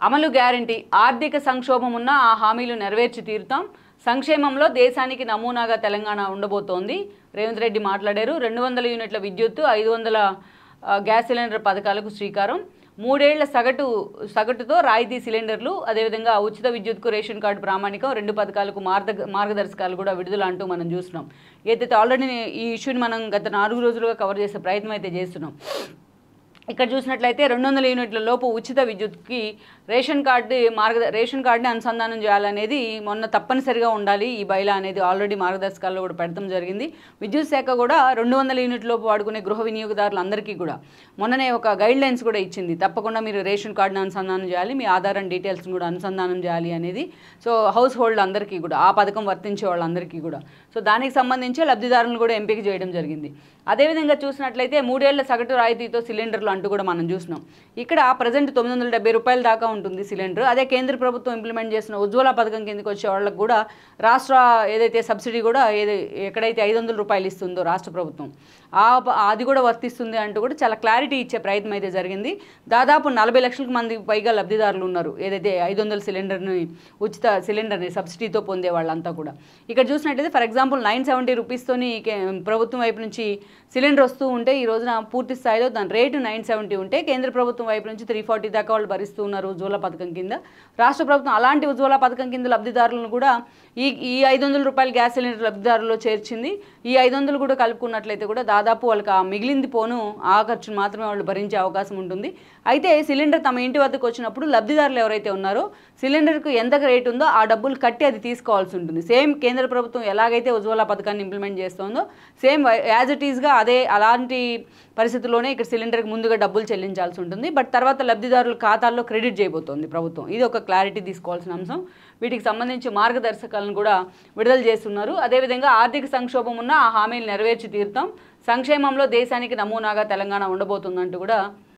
అమలు గ్యారంటీ ఆర్థిక సంక్షోభం ఉన్న ఆ హామీలు నెరవేర్చి తీరుతాం. సంక్షేమంలో దేశానికి నమూనాగా తెలంగాణ ఉండబోతోంది. రేవంత్ రెడ్డి మాట్లాడారు. 200 యూనిట్ల విద్యుత్తు, 500 గ్యాస్ సిలిండర్ పథకాలకు శ్రీకారం. 3 ఏళ్ల సగటుతో రాయితీ సిలిండర్లు, అదేవిధంగా ఉచిత విద్యుత్కు రేషన్ కార్డు ప్రామాణికం, 2 పథకాలకు మార్గదర్శకాలు కూడా విడుదల అంటూ మనం చూస్తున్నాం. ఏదైతే ఆల్రెడీ ఈ ఇష్యూని మనం గత 4 రోజులుగా కవర్ చేసే ప్రయత్నం అయితే చేస్తున్నాం. ఇక్కడ చూసినట్లయితే 200 యూనిట్ల లోపు ఉచిత విద్యుత్కి రేషన్ కార్డుని అనుసంధానం చేయాలనేది మొన్న తప్పనిసరిగా ఉండాలి ఈ బైలా అనేది ఆల్రెడీ మార్గదర్శకాల్లో కూడా పెడతాం జరిగింది. విద్యుత్ శాఖ కూడా 200 యూనిట్ల లోపు వాడుకునే గృహ వినియోగదారులందరికీ కూడా మొన్ననే ఒక గైడ్ లైన్స్ కూడా ఇచ్చింది. తప్పకుండా మీరు రేషన్ కార్డుని అనుసంధానం చేయాలి, మీ ఆధార్ అండ్ డీటెయిల్స్ని కూడా అనుసంధానం చేయాలి అనేది. సో హౌస్ హోల్డ్ అందరికీ కూడా, ఆ పథకం వర్తించే వాళ్ళందరికీ కూడా. సో దానికి సంబంధించి లబ్ధిదారులను కూడా ఎంపిక చేయడం జరిగింది. అదేవిధంగా చూసినట్లయితే 3 ఏళ్ల సగటు రాయితీతో సిలిండర్లు అంటూ కూడా మనం చూసినాం. ఇక్కడ ప్రజెంట్ 970 రూపాయల దాకా ఉంటుంది సిలిండర్. అదే కేంద్ర ప్రభుత్వం ఇంప్లిమెంట్ చేసిన ఉజ్వల పథకం కిందకి వచ్చే వాళ్ళకు కూడా రాష్ట్ర ఏదైతే సబ్సిడీ కూడా ఎక్కడైతే 500 రూపాయలు ఇస్తుందో రాష్ట్ర ప్రభుత్వం, అది కూడా వర్తిస్తుంది అంటూ కూడా చాలా క్లారిటీ ఇచ్చే ప్రయత్నం అయితే జరిగింది. దాదాపు 40 లక్షల మంది పైగా లబ్ధిదారులు ఉన్నారు ఏదైతే 500 ఉచిత సిలిండర్ని సబ్సిడీతో పొందే వాళ్ళంతా కూడా. ఇక్కడ చూసినట్టయితే ఫర్ ఎగ్జాంపుల్ 970 రూపీస్తోని ప్రభుత్వం వైపు నుంచి సిలిండర్ వస్తూ ఉంటే ఈ రోజున పూర్తి స్థాయిలో దాని రేటు 970 ఉంటే కేంద్ర ప్రభుత్వం వైపు నుంచి 340 దాకా వాళ్ళు భరిస్తూ ఉన్నారు ఉజ్వల పథకం కింద. రాష్ట్ర ప్రభుత్వం అలాంటి ఉజ్వల పథకం కింద లబ్ధిదారులను కూడా ఈ 500 రూపాయల గ్యాస్ సిలిండర్ లబ్ధిదారుల్లో చేర్చింది. ఈ 500 కూడా కలుపుకున్నట్లయితే కూడా దాదాపు వాళ్ళకి ఆ మిగిలింది పోను ఆ ఖర్చును మాత్రమే వాళ్ళు భరించే అవకాశం ఉంటుంది. అయితే సిలిండర్ తమ ఇంటి వద్దకు వచ్చినప్పుడు లబ్ధిదారులు ఎవరైతే ఉన్నారో సిలిండర్కు ఎంత రేటు ఉందో ఆ డబ్బులు కట్టి అది తీసుకోవాల్సి ఉంటుంది. సేమ్ కేంద్ర ప్రభుత్వం ఎలాగైతే ఉజ్వల పథకాన్ని ఇంప్లిమెంట్ చేస్తుందో సేమ్ యాజ్ ఇట్ ఈస్గా అలాంటి పరిస్థితుల్లోనే ఇక్కడ సిలిండర్కి ముందుగా డబ్బులు చెల్లించాల్సి ఉంటుంది. బట్ తర్వాత లబ్ధిదారుల ఖాతాల్లో క్రెడిట్ చేయబోతోంది ప్రభుత్వం. ఇది ఒక క్లారిటీ తీసుకోవాల్సిన అంశం. వీటికి సంబంధించి మార్గదర్శకాలను కూడా విడుదల చేస్తున్నారు. అదేవిధంగా ఆర్థిక సంక్షోభం ఉన్న ఆ హామీలు నెరవేర్చి తీరుతాం, సంక్షేమంలో దేశానికి నమూనాగా తెలంగాణ ఉండబోతుందంటూ కూడా